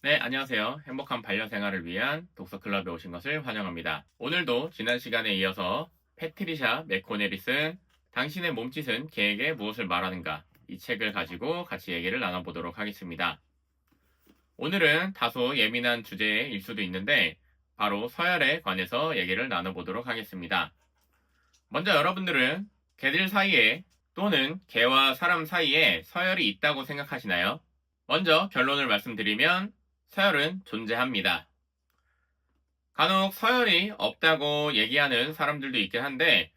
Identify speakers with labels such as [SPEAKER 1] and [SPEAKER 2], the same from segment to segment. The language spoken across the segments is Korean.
[SPEAKER 1] 네, 안녕하세요. 행복한 반려생활을 위한 독서클럽에 오신 것을 환영합니다. 오늘도 지난 시간에 이어서 패트리샤 맥코넬이 쓴 당신의 몸짓은 개에게 무엇을 말하는가, 이 책을 가지고 같이 얘기를 나눠보도록 하겠습니다. 오늘은 다소 예민한 주제일 수도 있는데 바로 서열에 관해서 얘기를 나눠보도록 하겠습니다. 먼저 여러분들은 개들 사이에 또는 개와 사람 사이에 서열이 있다고 생각하시나요? 먼저 결론을 말씀드리면 서열은 존재합니다. 간혹 서열이 없다고 얘기하는 사람들도 있긴 한데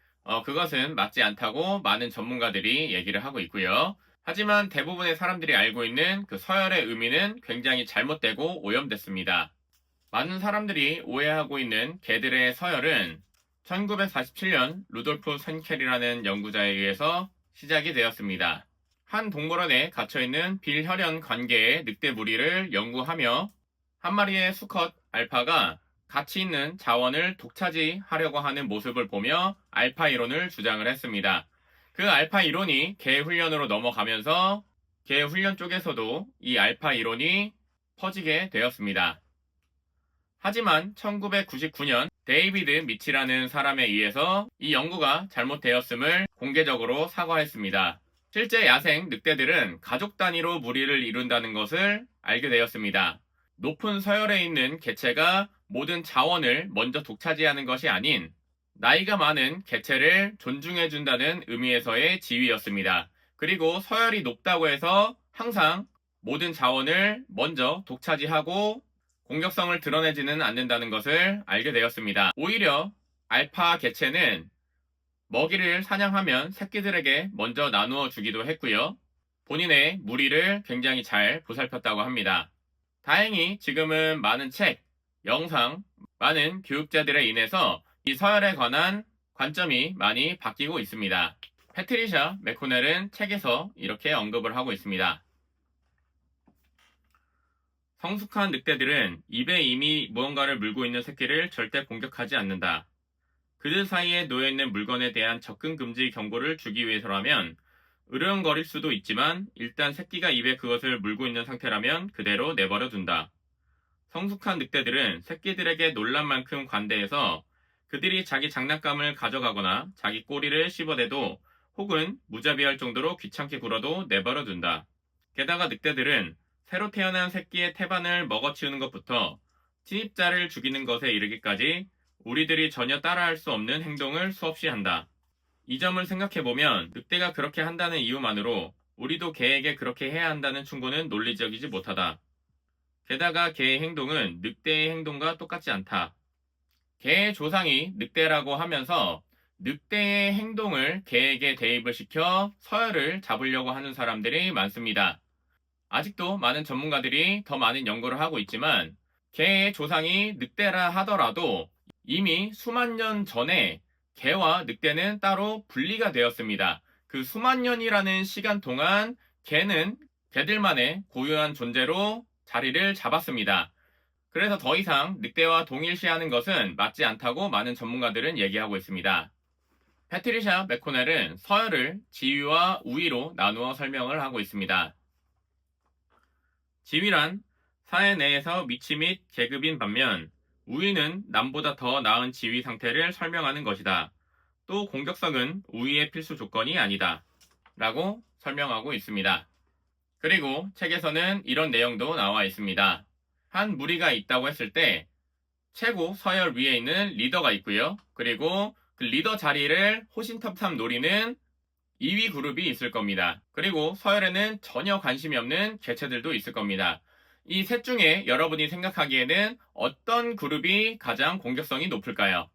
[SPEAKER 1] 그것은 맞지 않다고 많은 전문가들이 얘기를 하고 있고요. 하지만 대부분의 사람들이 알고 있는 그 서열의 의미는 굉장히 잘못되고 오염됐습니다. 많은 사람들이 오해하고 있는 개들의 서열은 1947년 루돌프 선켈이라는 연구자에 의해서 시작이 되었습니다. 한 동물원에 갇혀있는 빌혈연 관계의 늑대 무리를 연구하며 한 마리의 수컷 알파가 가치 있는 자원을 독차지하려고 하는 모습을 보며 알파 이론을 주장을 했습니다. 그 알파 이론이 개 훈련으로 넘어가면서 개 훈련 쪽에서도 이 알파 이론이 퍼지게 되었습니다. 하지만 1999년 데이비드 미치라는 사람에 의해서 이 연구가 잘못되었음을 공개적으로 사과했습니다. 실제 야생 늑대들은 가족 단위로 무리를 이룬다는 것을 알게 되었습니다. 높은 서열에 있는 개체가 모든 자원을 먼저 독차지하는 것이 아닌 나이가 많은 개체를 존중해준다는 의미에서의 지위였습니다. 그리고 서열이 높다고 해서 항상 모든 자원을 먼저 독차지하고 공격성을 드러내지는 않는다는 것을 알게 되었습니다. 오히려 알파 개체는 먹이를 사냥하면 새끼들에게 먼저 나누어 주기도 했고요. 본인의 무리를 굉장히 잘 보살폈다고 합니다. 다행히 지금은 많은 책, 영상, 많은 교육자들에 인해서 이 서열에 관한 관점이 많이 바뀌고 있습니다. 패트리샤 맥코넬은 책에서 이렇게 언급을 하고 있습니다. 성숙한 늑대들은 입에 이미 무언가를 물고 있는 새끼를 절대 공격하지 않는다. 그들 사이에 놓여있는 물건에 대한 접근 금지 경고를 주기 위해서라면 으르렁거릴 수도 있지만 일단 새끼가 입에 그것을 물고 있는 상태라면 그대로 내버려 둔다. 성숙한 늑대들은 새끼들에게 놀란 만큼 관대해서 그들이 자기 장난감을 가져가거나 자기 꼬리를 씹어대도 혹은 무자비할 정도로 귀찮게 굴어도 내버려 둔다. 게다가 늑대들은 새로 태어난 새끼의 태반을 먹어치우는 것부터 침입자를 죽이는 것에 이르기까지 우리들이 전혀 따라할 수 없는 행동을 수없이 한다. 이 점을 생각해보면 늑대가 그렇게 한다는 이유만으로 우리도 개에게 그렇게 해야 한다는 충고는 논리적이지 못하다. 게다가 개의 행동은 늑대의 행동과 똑같지 않다. 개의 조상이 늑대라고 하면서 늑대의 행동을 개에게 대입을 시켜 서열을 잡으려고 하는 사람들이 많습니다. 아직도 많은 전문가들이 더 많은 연구를 하고 있지만 개의 조상이 늑대라 하더라도 이미 수만 년 전에 개와 늑대는 따로 분리가 되었습니다. 그 수만 년이라는 시간 동안 개는 개들만의 고유한 존재로 자리를 잡았습니다. 그래서 더 이상 늑대와 동일시하는 것은 맞지 않다고 많은 전문가들은 얘기하고 있습니다. 패트리샤 맥코넬은 서열을 지위와 우위로 나누어 설명을 하고 있습니다. 지위란 사회 내에서 위치 및 계급인 반면 우위는 남보다 더 나은 지위 상태를 설명하는 것이다. 또 공격성은 우위의 필수 조건이 아니다. 라고 설명하고 있습니다. 그리고 책에서는 이런 내용도 나와 있습니다. 한 무리가 있다고 했을 때 최고 서열 위에 있는 리더가 있고요. 그리고 그 리더 자리를 호신탐탐 노리는 2위 그룹이 있을 겁니다. 그리고 서열에는 전혀 관심이 없는 개체들도 있을 겁니다. 이 셋 중에 여러분이 생각하기에는 어떤 그룹이 가장 공격성이 높을까요?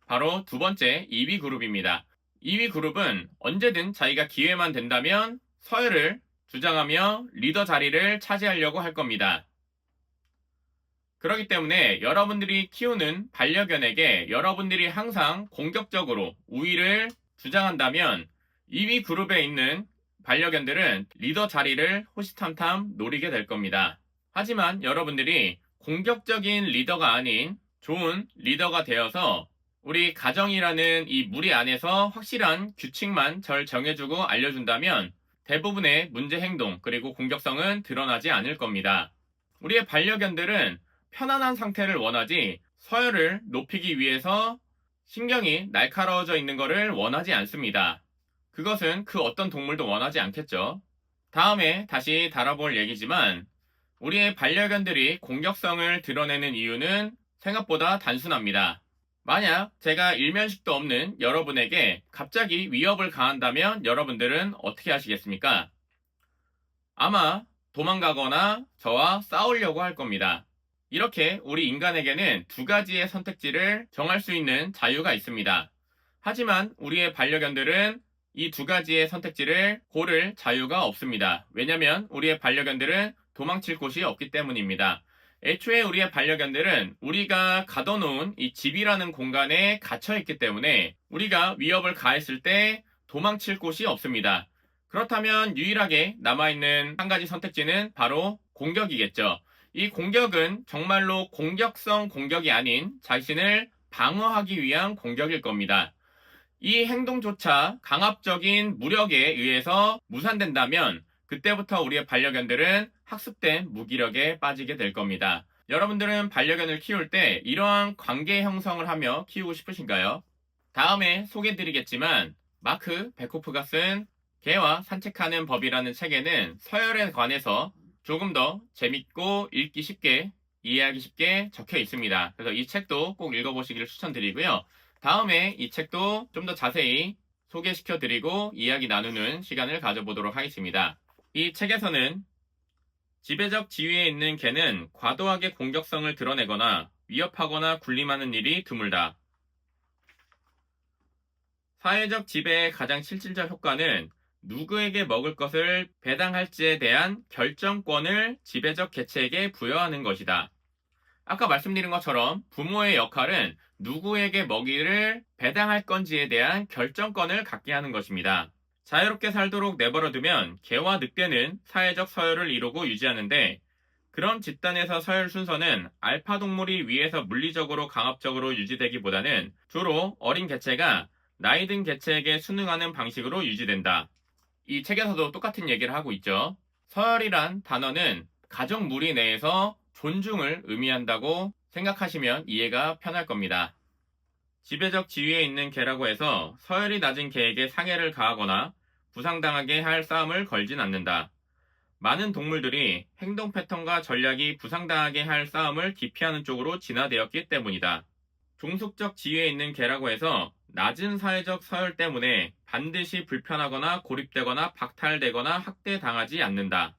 [SPEAKER 1] 바로 두 번째 2위 그룹입니다. 2위 그룹은 언제든 자기가 기회만 된다면 서열을 주장하며 리더 자리를 차지하려고 할 겁니다. 그렇기 때문에 여러분들이 키우는 반려견에게 여러분들이 항상 공격적으로 우위를 주장한다면 2위 그룹에 있는 반려견들은 리더 자리를 호시탐탐 노리게 될 겁니다. 하지만 여러분들이 공격적인 리더가 아닌 좋은 리더가 되어서 우리 가정이라는 이 무리 안에서 확실한 규칙만 잘 정해주고 알려준다면 대부분의 문제 행동 그리고 공격성은 드러나지 않을 겁니다. 우리의 반려견들은 편안한 상태를 원하지 서열을 높이기 위해서 신경이 날카로워져 있는 것을 원하지 않습니다. 그것은 그 어떤 동물도 원하지 않겠죠. 다음에 다시 다뤄볼 얘기지만 우리의 반려견들이 공격성을 드러내는 이유는 생각보다 단순합니다. 만약 제가 일면식도 없는 여러분에게 갑자기 위협을 가한다면 여러분들은 어떻게 하시겠습니까? 아마 도망가거나 저와 싸우려고 할 겁니다. 이렇게 우리 인간에게는 두 가지의 선택지를 정할 수 있는 자유가 있습니다. 하지만 우리의 반려견들은 이 두 가지의 선택지를 고를 자유가 없습니다. 왜냐하면 우리의 반려견들은 도망칠 곳이 없기 때문입니다. 애초에 우리의 반려견들은 우리가 가둬놓은 이 집이라는 공간에 갇혀있기 때문에 우리가 위협을 가했을 때 도망칠 곳이 없습니다. 그렇다면 유일하게 남아있는 한 가지 선택지는 바로 공격이겠죠. 이 공격은 정말로 공격성 공격이 아닌 자신을 방어하기 위한 공격일 겁니다. 이 행동조차 강압적인 무력에 의해서 무산된다면 그때부터 우리의 반려견들은 학습된 무기력에 빠지게 될 겁니다. 여러분들은 반려견을 키울 때 이러한 관계 형성을 하며 키우고 싶으신가요? 다음에 소개해드리겠지만 마크 베코프가 쓴 개와 산책하는 법이라는 책에는 서열에 관해서 조금 더 재밌고 읽기 쉽게 이해하기 쉽게 적혀 있습니다. 그래서 이 책도 꼭 읽어보시기를 추천드리고요. 다음에 이 책도 좀 더 자세히 소개시켜드리고 이야기 나누는 시간을 가져보도록 하겠습니다. 이 책에서는 지배적 지위에 있는 개는 과도하게 공격성을 드러내거나 위협하거나 군림하는 일이 드물다. 사회적 지배의 가장 실질적 효과는 누구에게 먹을 것을 배당할지에 대한 결정권을 지배적 개체에게 부여하는 것이다. 아까 말씀드린 것처럼 부모의 역할은 누구에게 먹이를 배당할 건지에 대한 결정권을 갖게 하는 것입니다. 자유롭게 살도록 내버려두면 개와 늑대는 사회적 서열을 이루고 유지하는데 그런 집단에서 서열 순서는 알파 동물이 위에서 물리적으로 강압적으로 유지되기보다는 주로 어린 개체가 나이 든 개체에게 순응하는 방식으로 유지된다. 이 책에서도 똑같은 얘기를 하고 있죠. 서열이란 단어는 가족 무리 내에서 존중을 의미한다고 생각하시면 이해가 편할 겁니다. 지배적 지위에 있는 개라고 해서 서열이 낮은 개에게 상해를 가하거나 부상당하게 할 싸움을 걸진 않는다. 많은 동물들이 행동 패턴과 전략이 부상당하게 할 싸움을 기피하는 쪽으로 진화되었기 때문이다. 종속적 지위에 있는 개라고 해서 낮은 사회적 서열 때문에 반드시 불편하거나 고립되거나 박탈되거나 학대당하지 않는다.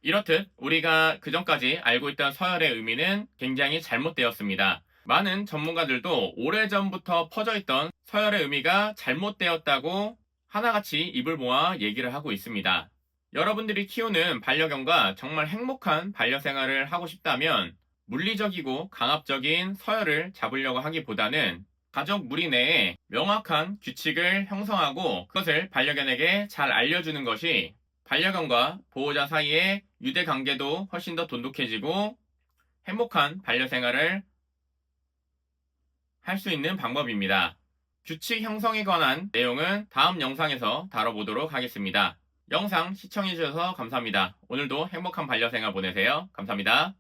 [SPEAKER 1] 이렇듯 우리가 그전까지 알고 있던 서열의 의미는 굉장히 잘못되었습니다. 많은 전문가들도 오래전부터 퍼져있던 서열의 의미가 잘못되었다고 하나같이 입을 모아 얘기를 하고 있습니다. 여러분들이 키우는 반려견과 정말 행복한 반려생활을 하고 싶다면 물리적이고 강압적인 서열을 잡으려고 하기보다는 가족 무리 내에 명확한 규칙을 형성하고 그것을 반려견에게 잘 알려주는 것이 반려견과 보호자 사이의 유대 관계도 훨씬 더 돈독해지고 행복한 반려생활을 할 수 있는 방법입니다. 규칙 형성에 관한 내용은 다음 영상에서 다뤄보도록 하겠습니다. 영상 시청해주셔서 감사합니다. 오늘도 행복한 반려생활 보내세요. 감사합니다.